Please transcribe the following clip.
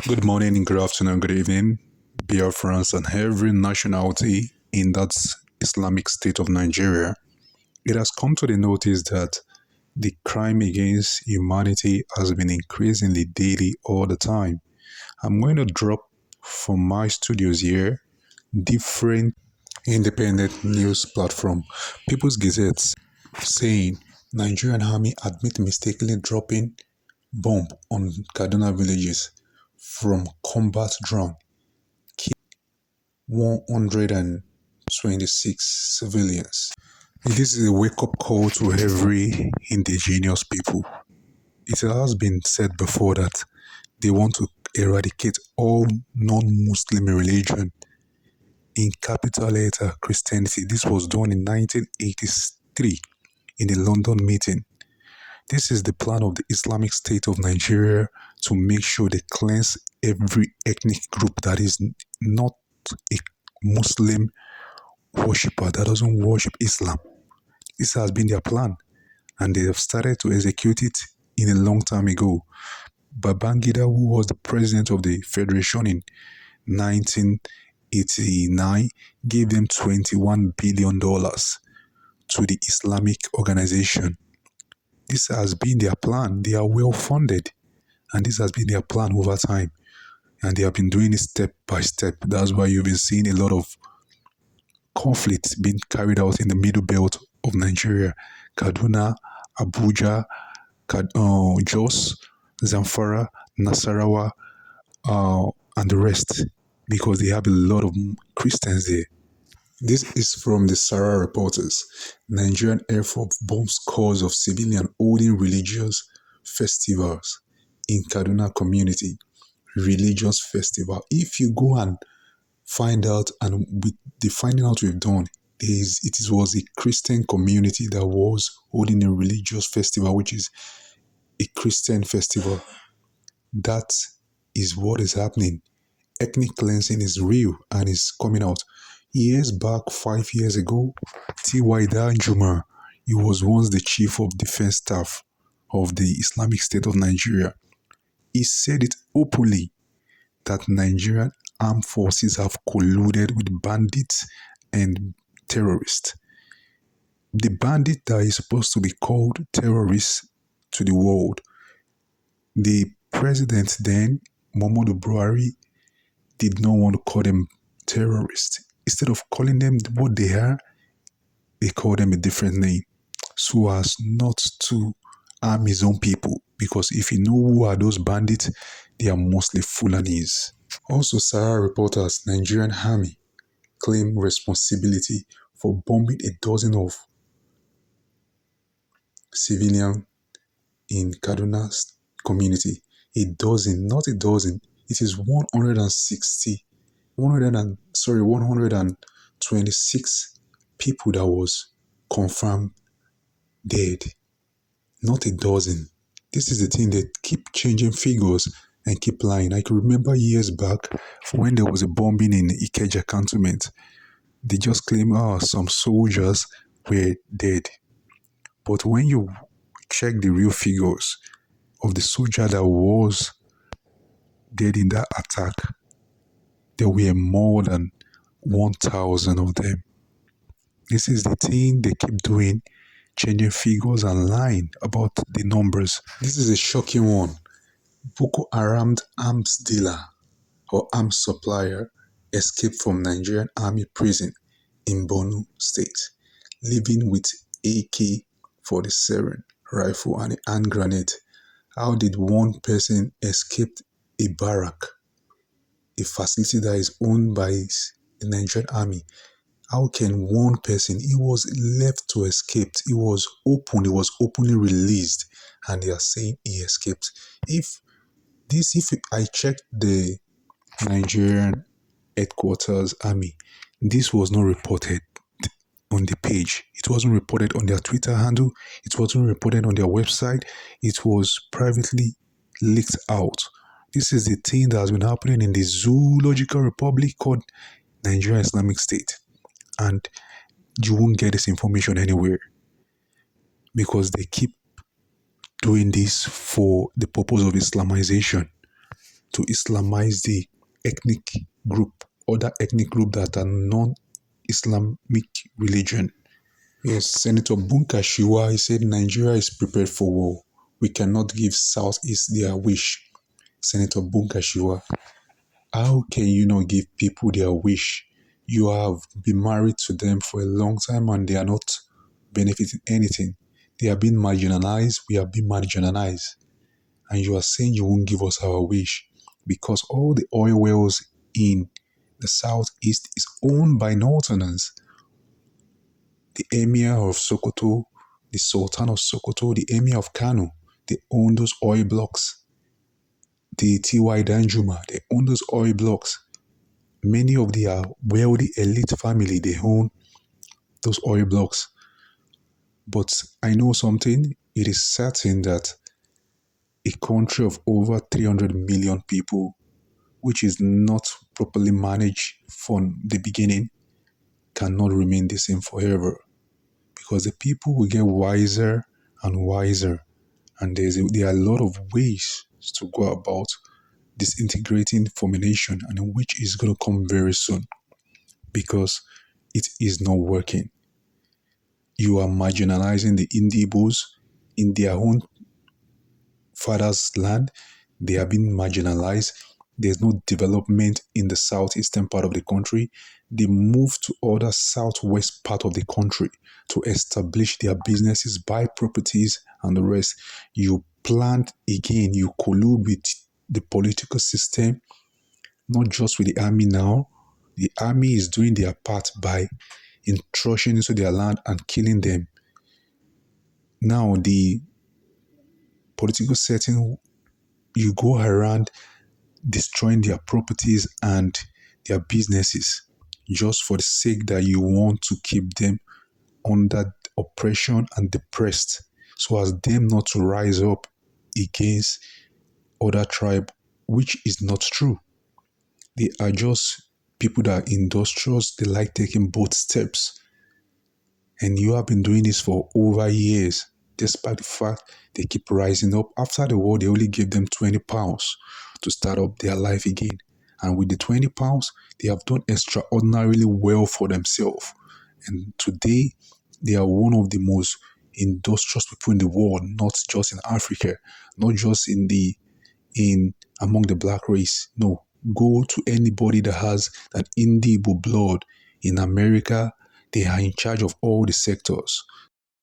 Good morning, good afternoon, good evening, Biafrans and every nationality in that Islamic state of Nigeria. It has come to the notice that the crime against humanity has been increasingly daily all the time. I'm going to drop from my studios here different independent news platform, People's Gazettes, saying Nigerian army admit mistakenly dropping bomb on Kaduna villages from combat drone. 126 civilians. This is a wake-up call to every indigenous people. It has been said before that they want to eradicate all non-Muslim religion, in capital letter Christianity. This was done in 1983 in a London meeting. This is the plan of the Islamic State of Nigeria to make sure they cleanse every ethnic group that is not a Muslim worshipper, that doesn't worship Islam. This has been their plan, and they have started to execute it in a long time ago. Babangida, who was the president of the federation in 1989, gave them $21 billion to the Islamic organization. This has been their plan. They are well funded, and this has been their plan over time. And they have been doing it step by step. That's why you've been seeing a lot of conflicts being carried out in the middle belt of Nigeria: Kaduna, Abuja, Jos, Zamfara, Nasarawa, and the rest, because they have a lot of Christians there. This is from the Sarah Reporters. Nigerian Air Force bombs scores of civilians holding religious festivals in Kaduna community. Religious festival. If you go and find out, and with the finding out we've done, it was a Christian community that was holding a religious festival, which is a Christian festival. That is what is happening. Ethnic cleansing is real and is coming out. Years back, 5 years ago, T.Y. Danjuma, he was once the chief of defense staff of the Islamic State of Nigeria. He said it openly that Nigerian armed forces have colluded with bandits and terrorists. The bandit that is supposed to be called terrorists to the world, the president then, Muhammadu Buhari, did not want to call them terrorists. Instead of calling them what they are, they call them a different name, so as not to harm his own people. Because if you know who are those bandits, they are mostly Fulanis. Also, Sarah Reporters, Nigerian army claim responsibility for bombing a dozen of civilians in Kaduna's community. A dozen, not a dozen. It is 126 people that was confirmed dead. Not a dozen. This is the thing, they keep changing figures and keep lying. I can remember years back when there was a bombing in Ikeja cantonment. They just claim, some soldiers were dead. But when you check the real figures of the soldier that was dead in that attack, there were more than 1,000 of them. This is the thing they keep doing, changing figures and lying about the numbers. This is a shocking one. Boko Haram arms dealer or arms supplier escaped from Nigerian army prison in Borno State, living with AK-47 rifle and a hand grenade. How did one person escape a barrack, a facility that is owned by the Nigerian army? How can one person, he was left to escape, he was openly released, and they are saying he escaped. If I checked the Nigerian headquarters army, this was not reported on the page. It wasn't reported on their Twitter handle. It wasn't reported on their website. It was privately leaked out. This is the thing that has been happening in the zoological republic called Nigerian Islamic State. And you won't get this information anywhere, because they keep doing this for the purpose of Islamization. to Islamize the ethnic group, other ethnic group that are non-Islamic religion. Yes, Senator Bunkashiwa, he said Nigeria is prepared for war. We cannot give Southeast their wish. Senator Bunkashiwa, how can you not give people their wish? You have been married to them for a long time and they are not benefiting anything. They are being marginalized, we are being marginalized. And you are saying you won't give us our wish because all the oil wells in the southeast is owned by Northerners. The Emir of Sokoto, the Sultan of Sokoto, the Emir of Kano, they own those oil blocks. The T.Y. Danjuma, they own those oil blocks. Many of their wealthy elite family, they own those oil blocks. But I know something, it is certain that a country of over 300 million people, which is not properly managed from the beginning, cannot remain the same forever. Because the people will get wiser and wiser. And there are a lot of ways to go about disintegrating formation, and which is going to come very soon because it is not working. You are marginalizing the Indibos in their own father's land. They are being marginalized. There's no development in the southeastern part of the country. They move to other southwest part of the country to establish their businesses, buy properties, and the rest. You plant again, you collude with the political system, not just with the army now. The army is doing their part by intrusion into their land and killing them. Now, the political setting, you go around destroying their properties and their businesses just for the sake that you want to keep them under oppression and depressed so as them not to rise up against other tribe, which is not true. They are just people that are industrious. They like taking both steps. And you have been doing this for over years, despite the fact they keep rising up. After the war, they only gave them £20 to start up their life again. And with the £20, they have done extraordinarily well for themselves. And today, they are one of the most industrious people in the world, not just in Africa, not just in among the black race. No, go to anybody that has that Indigo blood in America. They are in charge of all the sectors.